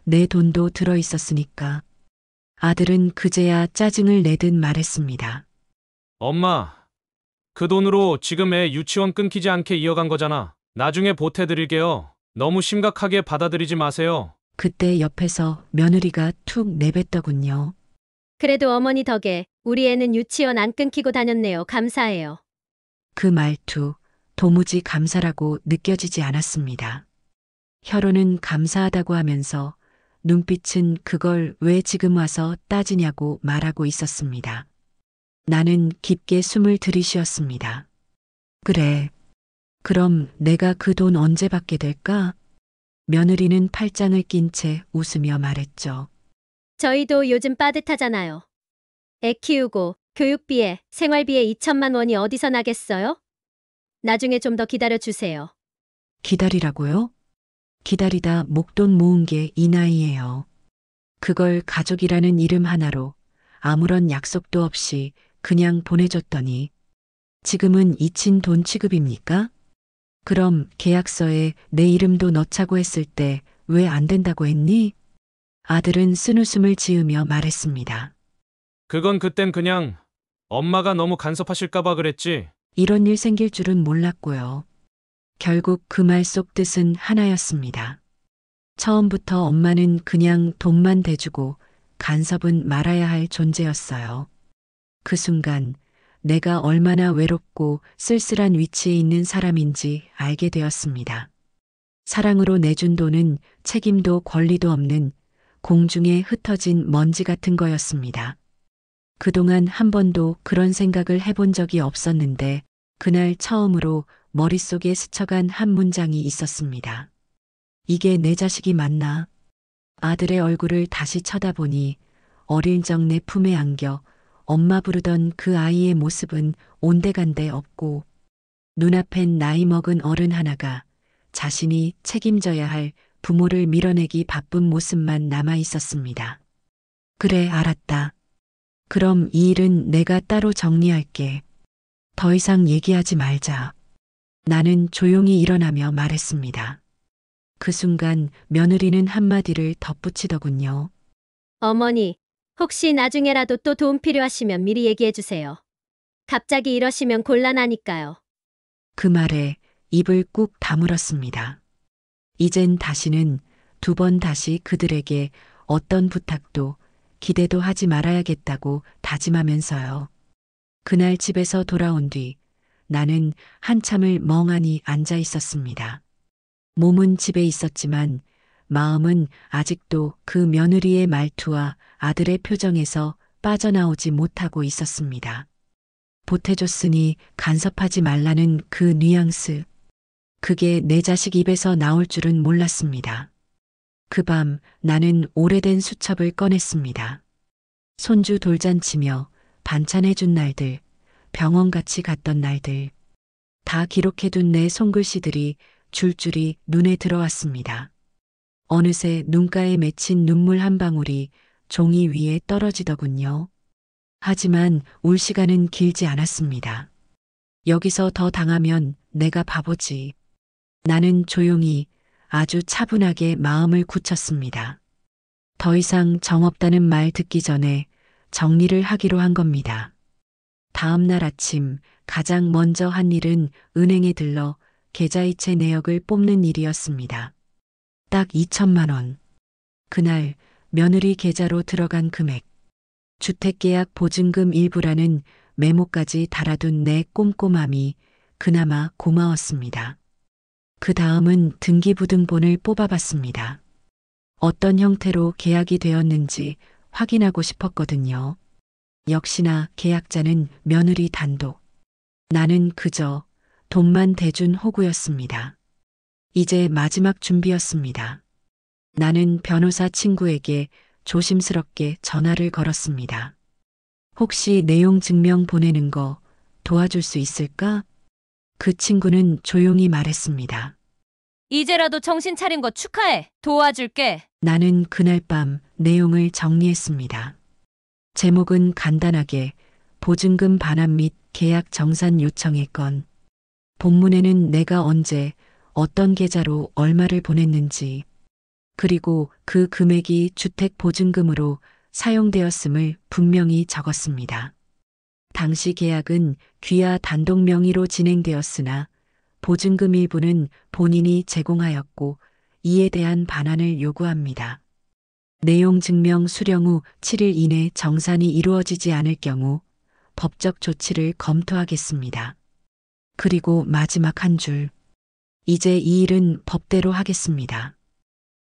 내 돈도 들어있었으니까. 아들은 그제야 짜증을 내듯 말했습니다. 엄마, 그 돈으로 지금 애 유치원 끊기지 않게 이어간 거잖아. 나중에 보태드릴게요. 너무 심각하게 받아들이지 마세요. 그때 옆에서 며느리가 툭 내뱉더군요. 그래도 어머니 덕에 우리 애는 유치원 안 끊기고 다녔네요. 감사해요. 그 말투 도무지 감사라고 느껴지지 않았습니다. 혀로는 감사하다고 하면서 눈빛은 그걸 왜 지금 와서 따지냐고 말하고 있었습니다. 나는 깊게 숨을 들이쉬었습니다. 그래. 그럼 내가 그 돈 언제 받게 될까? 며느리는 팔짱을 낀 채 웃으며 말했죠. 저희도 요즘 빠듯하잖아요. 애 키우고 교육비에 생활비에 2천만 원이 어디서 나겠어요? 나중에 좀 더 기다려 주세요. 기다리라고요? 기다리다 목돈 모은 게 이 나이예요. 그걸 가족이라는 이름 하나로 아무런 약속도 없이 그냥 보내줬더니 지금은 잊힌 돈 취급입니까? 그럼 계약서에 내 이름도 넣자고 했을 때 왜 안 된다고 했니? 아들은 쓴웃음을 지으며 말했습니다. 그건 그땐 그냥 엄마가 너무 간섭하실까봐 그랬지. 이런 일 생길 줄은 몰랐고요. 결국 그 말 속 뜻은 하나였습니다. 처음부터 엄마는 그냥 돈만 대주고 간섭은 말아야 할 존재였어요. 그 순간 내가 얼마나 외롭고 쓸쓸한 위치에 있는 사람인지 알게 되었습니다. 사랑으로 내준 돈은 책임도 권리도 없는 공중에 흩어진 먼지 같은 거였습니다. 그동안 한 번도 그런 생각을 해본 적이 없었는데 그날 처음으로 머릿속에 스쳐간 한 문장이 있었습니다. 이게 내 자식이 맞나? 아들의 얼굴을 다시 쳐다보니 어릴 적 내 품에 안겨 엄마 부르던 그 아이의 모습은 온데간데 없고 눈앞엔 나이 먹은 어른 하나가 자신이 책임져야 할 부모를 밀어내기 바쁜 모습만 남아 있었습니다. 그래, 알았다. 그럼 이 일은 내가 따로 정리할게. 더 이상 얘기하지 말자. 나는 조용히 일어나며 말했습니다. 그 순간 며느리는 한마디를 덧붙이더군요. 어머니, 혹시 나중에라도 또 도움 필요하시면 미리 얘기해 주세요. 갑자기 이러시면 곤란하니까요. 그 말에 입을 꾹 다물었습니다. 이젠 다시는 두 번 다시 그들에게 어떤 부탁도 기대도 하지 말아야겠다고 다짐하면서요. 그날 집에서 돌아온 뒤 나는 한참을 멍하니 앉아 있었습니다. 몸은 집에 있었지만 마음은 아직도 그 며느리의 말투와 아들의 표정에서 빠져나오지 못하고 있었습니다. 보태줬으니 간섭하지 말라는 그 뉘앙스. 그게 내 자식 입에서 나올 줄은 몰랐습니다. 그 밤 나는 오래된 수첩을 꺼냈습니다. 손주 돌잔치며 반찬해준 날들, 병원 같이 갔던 날들. 다 기록해둔 내 손글씨들이 줄줄이 눈에 들어왔습니다. 어느새 눈가에 맺힌 눈물 한 방울이 종이 위에 떨어지더군요. 하지만 울 시간은 길지 않았습니다. 여기서 더 당하면 내가 바보지. 나는 조용히 아주 차분하게 마음을 굳혔습니다. 더 이상 정없다는 말 듣기 전에 정리를 하기로 한 겁니다. 다음 날 아침 가장 먼저 한 일은 은행에 들러 계좌이체 내역을 뽑는 일이었습니다. 딱 2천만 원. 그날 며느리 계좌로 들어간 금액. 주택계약 보증금 일부라는 메모까지 달아둔 내 꼼꼼함이 그나마 고마웠습니다. 그 다음은 등기부등본을 뽑아봤습니다. 어떤 형태로 계약이 되었는지 확인하고 싶었거든요. 역시나 계약자는 며느리 단독. 나는 그저 돈만 대준 호구였습니다. 이제 마지막 준비였습니다. 나는 변호사 친구에게 조심스럽게 전화를 걸었습니다. 혹시 내용 증명 보내는 거 도와줄 수 있을까? 그 친구는 조용히 말했습니다. 이제라도 정신 차린 거 축하해. 도와줄게. 나는 그날 밤 내용을 정리했습니다. 제목은 간단하게 보증금 반환 및 계약 정산 요청의 건. 본문에는 내가 언제 어떤 계좌로 얼마를 보냈는지 그리고 그 금액이 주택 보증금으로 사용되었음을 분명히 적었습니다. 당시 계약은 귀하 단독 명의로 진행되었으나 보증금 일부는 본인이 제공하였고 이에 대한 반환을 요구합니다. 내용 증명 수령 후 7일 이내 정산이 이루어지지 않을 경우 법적 조치를 검토하겠습니다. 그리고 마지막 한 줄. 이제 이 일은 법대로 하겠습니다.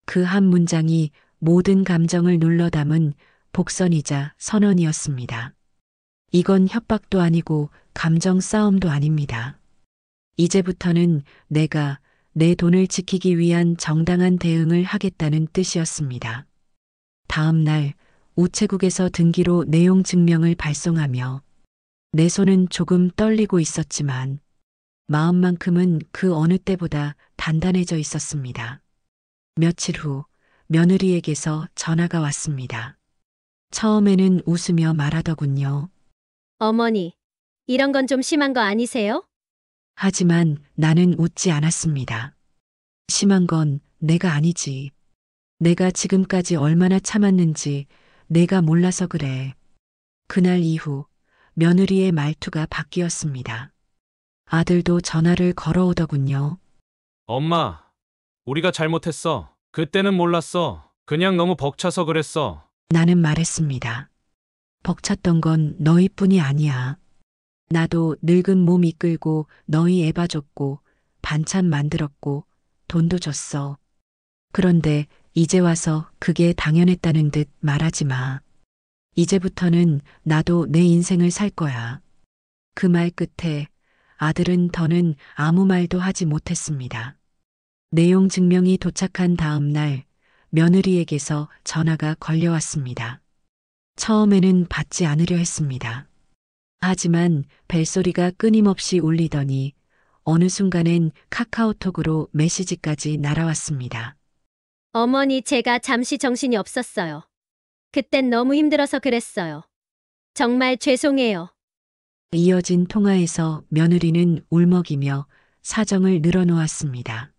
그 한 문장이 모든 감정을 눌러 담은 복선이자 선언이었습니다. 이건 협박도 아니고 감정 싸움도 아닙니다. 이제부터는 내가 내 돈을 지키기 위한 정당한 대응을 하겠다는 뜻이었습니다. 다음 날 우체국에서 등기로 내용 증명을 발송하며 내 손은 조금 떨리고 있었지만 마음만큼은 그 어느 때보다 단단해져 있었습니다. 며칠 후 며느리에게서 전화가 왔습니다. 처음에는 웃으며 말하더군요. 어머니, 이런 건 좀 심한 거 아니세요? 하지만 나는 웃지 않았습니다. 심한 건 내가 아니지. 내가 지금까지 얼마나 참았는지 내가 몰라서 그래. 그날 이후 며느리의 말투가 바뀌었습니다. 아들도 전화를 걸어오더군요. 엄마, 우리가 잘못했어. 그때는 몰랐어. 그냥 너무 벅차서 그랬어. 나는 말했습니다. 벅찼던 건 너희뿐이 아니야. 나도 늙은 몸 이끌고 너희 애 봐줬고 반찬 만들었고 돈도 줬어. 그런데 이제 와서 그게 당연했다는 듯 말하지 마. 이제부터는 나도 내 인생을 살 거야. 그 말 끝에 아들은 더는 아무 말도 하지 못했습니다. 내용 증명이 도착한 다음 날 며느리에게서 전화가 걸려왔습니다. 처음에는 받지 않으려 했습니다. 하지만 벨소리가 끊임없이 울리더니 어느 순간엔 카카오톡으로 메시지까지 날아왔습니다. 어머니, 제가 잠시 정신이 없었어요. 그땐 너무 힘들어서 그랬어요. 정말 죄송해요. 이어진 통화에서 며느리는 울먹이며 사정을 늘어놓았습니다.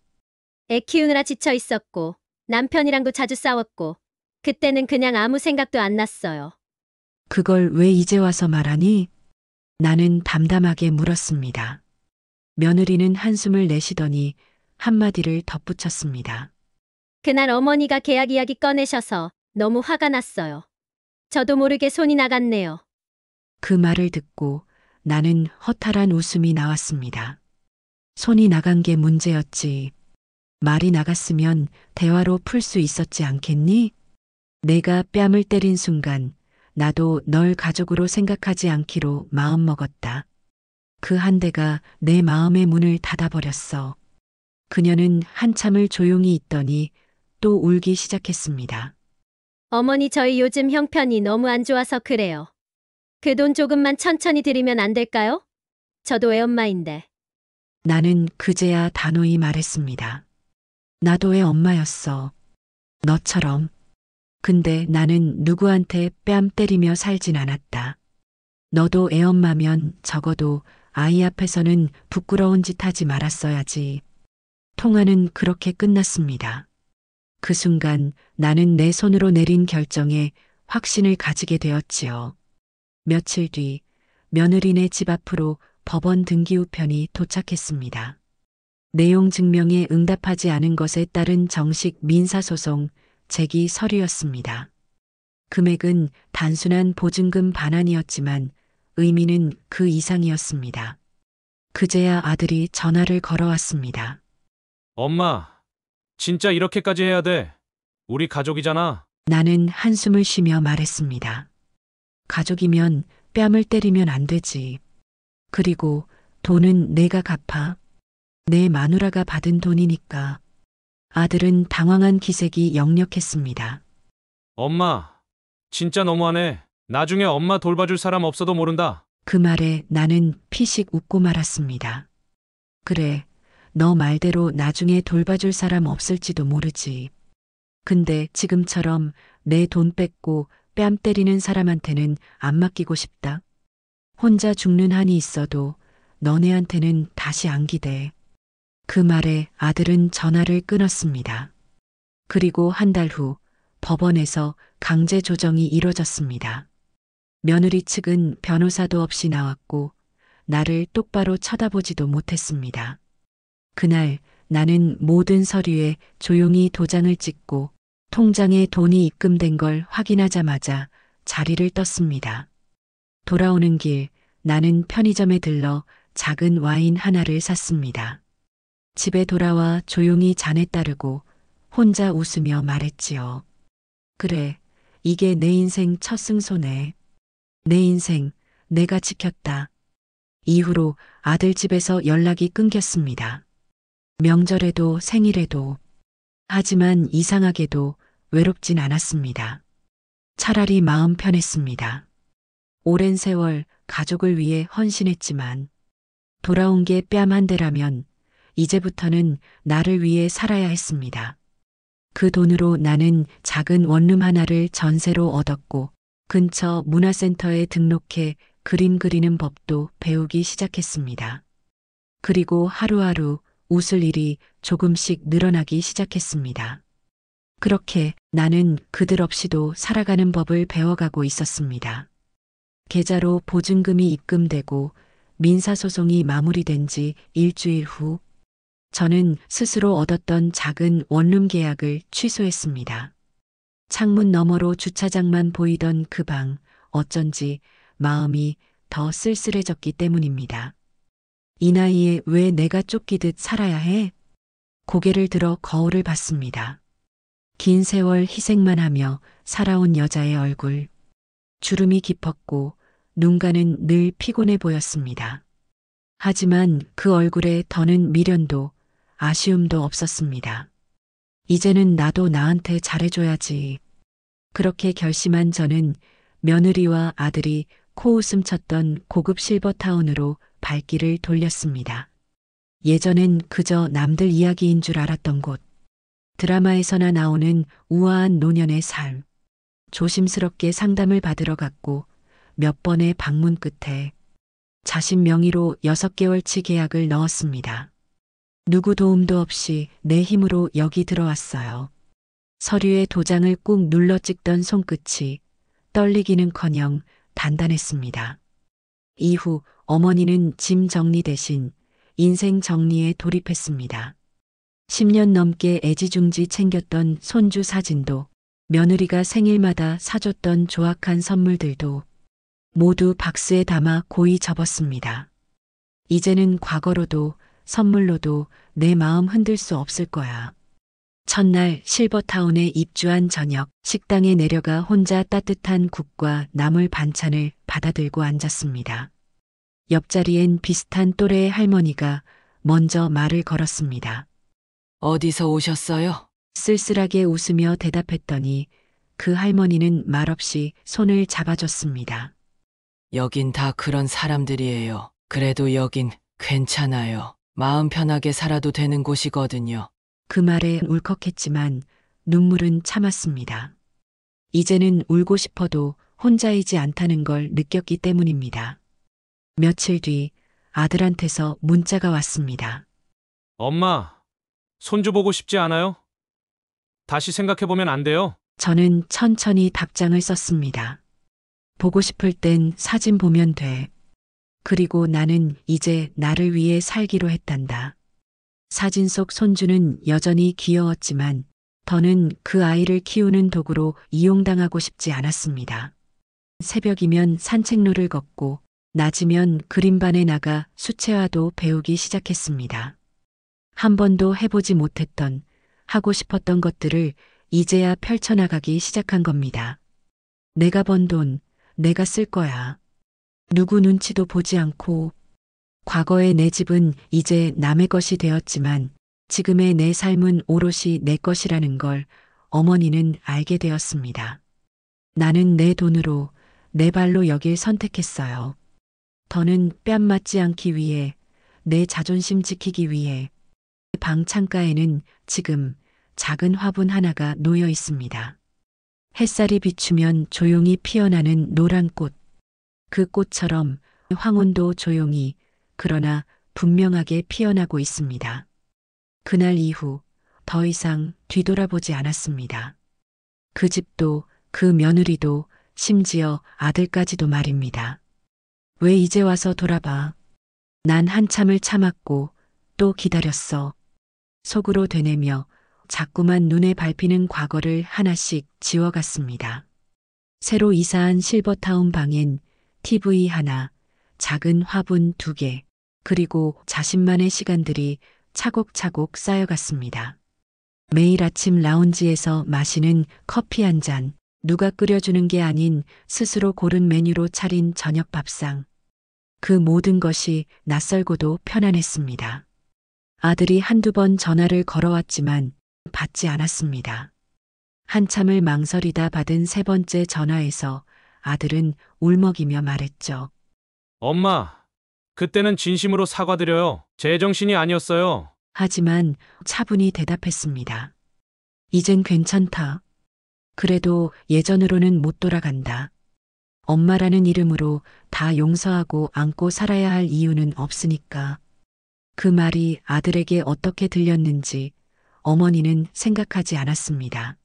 애 키우느라 지쳐 있었고 남편이랑도 자주 싸웠고 그때는 그냥 아무 생각도 안 났어요. 그걸 왜 이제 와서 말하니? 나는 담담하게 물었습니다. 며느리는 한숨을 내쉬더니 한마디를 덧붙였습니다. 그날 어머니가 계약 이야기 꺼내셔서 너무 화가 났어요. 저도 모르게 손이 나갔네요. 그 말을 듣고 나는 허탈한 웃음이 나왔습니다. 손이 나간 게 문제였지. 말이 나갔으면 대화로 풀 수 있었지 않겠니? 내가 뺨을 때린 순간 나도 널 가족으로 생각하지 않기로 마음먹었다. 그 한 대가 내 마음의 문을 닫아버렸어. 그녀는 한참을 조용히 있더니 또 울기 시작했습니다. 어머니, 저희 요즘 형편이 너무 안 좋아서 그래요. 그 돈 조금만 천천히 드리면 안 될까요? 저도 애엄마인데. 나는 그제야 단호히 말했습니다. 나도 애 엄마였어. 너처럼. 근데 나는 누구한테 뺨 때리며 살진 않았다. 너도 애 엄마면 적어도 아이 앞에서는 부끄러운 짓 하지 말았어야지. 통화는 그렇게 끝났습니다. 그 순간 나는 내 손으로 내린 결정에 확신을 가지게 되었지요. 며칠 뒤 며느리네 집 앞으로 법원 등기 우편이 도착했습니다. 내용 증명에 응답하지 않은 것에 따른 정식 민사소송 제기 서류였습니다. 금액은 단순한 보증금 반환이었지만 의미는 그 이상이었습니다. 그제야 아들이 전화를 걸어왔습니다. 엄마, 진짜 이렇게까지 해야 돼. 우리 가족이잖아. 나는 한숨을 쉬며 말했습니다. 가족이면 뺨을 때리면 안 되지. 그리고 돈은 내가 갚아. 내 마누라가 받은 돈이니까. 아들은 당황한 기색이 역력했습니다. 엄마, 진짜 너무하네. 나중에 엄마 돌봐줄 사람 없어도 모른다. 그 말에 나는 피식 웃고 말았습니다. 그래, 너 말대로 나중에 돌봐줄 사람 없을지도 모르지. 근데 지금처럼 내 돈 뺏고 뺨 때리는 사람한테는 안 맡기고 싶다. 혼자 죽는 한이 있어도 너네한테는 다시 안 기대. 그 말에 아들은 전화를 끊었습니다. 그리고 한 달 후 법원에서 강제 조정이 이뤄졌습니다. 며느리 측은 변호사도 없이 나왔고 나를 똑바로 쳐다보지도 못했습니다. 그날 나는 모든 서류에 조용히 도장을 찍고 통장에 돈이 입금된 걸 확인하자마자 자리를 떴습니다. 돌아오는 길 나는 편의점에 들러 작은 와인 하나를 샀습니다. 집에 돌아와 조용히 잔에 따르고 혼자 웃으며 말했지요. 그래, 이게 내 인생 첫 승소네. 내 인생 내가 지켰다. 이후로 아들 집에서 연락이 끊겼습니다. 명절에도 생일에도. 하지만 이상하게도 외롭진 않았습니다. 차라리 마음 편했습니다. 오랜 세월 가족을 위해 헌신했지만 돌아온 게 뺨 한 대라면 이제부터는 나를 위해 살아야 했습니다. 그 돈으로 나는 작은 원룸 하나를 전세로 얻었고 근처 문화센터에 등록해 그림 그리는 법도 배우기 시작했습니다. 그리고 하루하루 웃을 일이 조금씩 늘어나기 시작했습니다. 그렇게 나는 그들 없이도 살아가는 법을 배워가고 있었습니다. 계좌로 보증금이 입금되고 민사소송이 마무리된 지 일주일 후 저는 스스로 얻었던 작은 원룸 계약을 취소했습니다. 창문 너머로 주차장만 보이던 그 방, 어쩐지 마음이 더 쓸쓸해졌기 때문입니다. 이 나이에 왜 내가 쫓기듯 살아야 해? 고개를 들어 거울을 봤습니다. 긴 세월 희생만 하며 살아온 여자의 얼굴. 주름이 깊었고 눈가는 늘 피곤해 보였습니다. 하지만 그 얼굴에 더는 미련도 아쉬움도 없었습니다. 이제는 나도 나한테 잘해줘야지. 그렇게 결심한 저는 며느리와 아들이 코웃음 쳤던 고급 실버타운으로 발길을 돌렸습니다. 예전엔 그저 남들 이야기인 줄 알았던 곳. 드라마에서나 나오는 우아한 노년의 삶. 조심스럽게 상담을 받으러 갔고 몇 번의 방문 끝에 자신 명의로 6개월치 계약을 넣었습니다. 누구 도움도 없이 내 힘으로 여기 들어왔어요. 서류에 도장을 꾹 눌러 찍던 손끝이 떨리기는커녕 단단했습니다. 이후 어머니는 짐 정리 대신 인생 정리에 돌입했습니다. 10년 넘게 애지중지 챙겼던 손주 사진도 며느리가 생일마다 사줬던 조악한 선물들도 모두 박스에 담아 고이 접었습니다. 이제는 과거로도 선물로도 내 마음 흔들 수 없을 거야. 첫날 실버타운에 입주한 저녁 식당에 내려가 혼자 따뜻한 국과 나물 반찬을 받아들고 앉았습니다. 옆자리엔 비슷한 또래의 할머니가 먼저 말을 걸었습니다. 어디서 오셨어요? 쓸쓸하게 웃으며 대답했더니 그 할머니는 말없이 손을 잡아줬습니다. 여긴 다 그런 사람들이에요. 그래도 여긴 괜찮아요. 마음 편하게 살아도 되는 곳이거든요. 그 말에 울컥했지만 눈물은 참았습니다. 이제는 울고 싶어도 혼자이지 않다는 걸 느꼈기 때문입니다. 며칠 뒤 아들한테서 문자가 왔습니다. 엄마, 손주 보고 싶지 않아요? 다시 생각해보면 안 돼요? 저는 천천히 답장을 썼습니다. 보고 싶을 땐 사진 보면 돼. 그리고 나는 이제 나를 위해 살기로 했단다. 사진 속 손주는 여전히 귀여웠지만 더는 그 아이를 키우는 도구로 이용당하고 싶지 않았습니다. 새벽이면 산책로를 걷고 낮이면 그림반에 나가 수채화도 배우기 시작했습니다. 한 번도 해보지 못했던 하고 싶었던 것들을 이제야 펼쳐나가기 시작한 겁니다. 내가 번 돈, 내가 쓸 거야. 누구 눈치도 보지 않고. 과거의 내 집은 이제 남의 것이 되었지만 지금의 내 삶은 오롯이 내 것이라는 걸 어머니는 알게 되었습니다. 나는 내 돈으로 내 발로 여길 선택했어요. 더는 뺨 맞지 않기 위해, 내 자존심 지키기 위해. 방 창가에는 지금 작은 화분 하나가 놓여 있습니다. 햇살이 비추면 조용히 피어나는 노란 꽃. 그 꽃처럼 황혼도 조용히 그러나 분명하게 피어나고 있습니다. 그날 이후 더 이상 뒤돌아보지 않았습니다. 그 집도, 그 며느리도, 심지어 아들까지도 말입니다. 왜 이제 와서 돌아봐? 난 한참을 참았고 또 기다렸어. 속으로 되뇌며 자꾸만 눈에 밟히는 과거를 하나씩 지워갔습니다. 새로 이사한 실버타운 방엔 TV 하나, 작은 화분 2개, 그리고 자신만의 시간들이 차곡차곡 쌓여갔습니다. 매일 아침 라운지에서 마시는 커피 한 잔, 누가 끓여주는 게 아닌 스스로 고른 메뉴로 차린 저녁 밥상. 그 모든 것이 낯설고도 편안했습니다. 아들이 한두 번 전화를 걸어왔지만 받지 않았습니다. 한참을 망설이다 받은 3번째 전화에서 아들은 울먹이며 말했죠. 엄마, 그때는 진심으로 사과드려요. 제정신이 아니었어요. 하지만 차분히 대답했습니다. 이젠 괜찮다. 그래도 예전으로는 못 돌아간다. 엄마라는 이름으로 다 용서하고 안고 살아야 할 이유는 없으니까. 그 말이 아들에게 어떻게 들렸는지 어머니는 생각하지 않았습니다.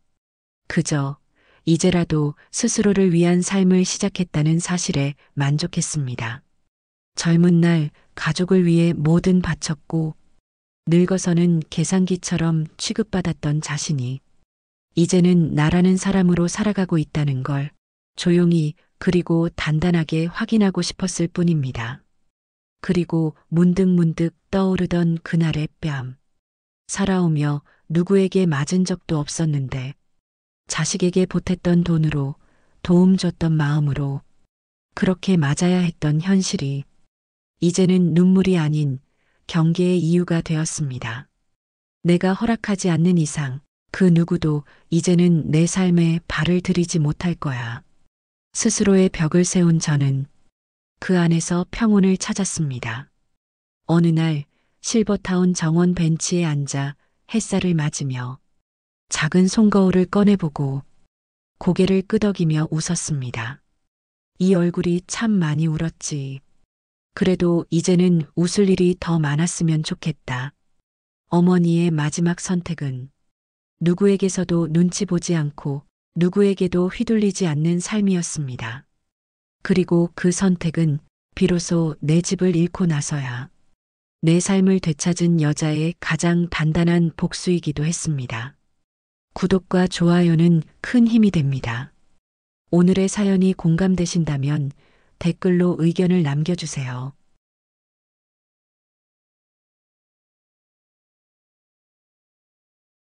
그저 이제라도 스스로를 위한 삶을 시작했다는 사실에 만족했습니다. 젊은 날 가족을 위해 뭐든 바쳤고 늙어서는 계산기처럼 취급받았던 자신이 이제는 나라는 사람으로 살아가고 있다는 걸 조용히 그리고 단단하게 확인하고 싶었을 뿐입니다. 그리고 문득문득 떠오르던 그날의 뺨. 살아오며 누구에게 맞은 적도 없었는데 자식에게 보탰던 돈으로 도움 줬던 마음으로 그렇게 맞아야 했던 현실이 이제는 눈물이 아닌 경계의 이유가 되었습니다. 내가 허락하지 않는 이상 그 누구도 이제는 내 삶에 발을 들이지 못할 거야. 스스로의 벽을 세운 저는 그 안에서 평온을 찾았습니다. 어느 날 실버타운 정원 벤치에 앉아 햇살을 맞으며 작은 손거울을 꺼내보고 고개를 끄덕이며 웃었습니다. 이 얼굴이 참 많이 울었지. 그래도 이제는 웃을 일이 더 많았으면 좋겠다. 어머니의 마지막 선택은 누구에게서도 눈치 보지 않고 누구에게도 휘둘리지 않는 삶이었습니다. 그리고 그 선택은 비로소 내 집을 잃고 나서야 내 삶을 되찾은 여자의 가장 단단한 복수이기도 했습니다. 구독과 좋아요는 큰 힘이 됩니다. 오늘의 사연이 공감되신다면 댓글로 의견을 남겨주세요.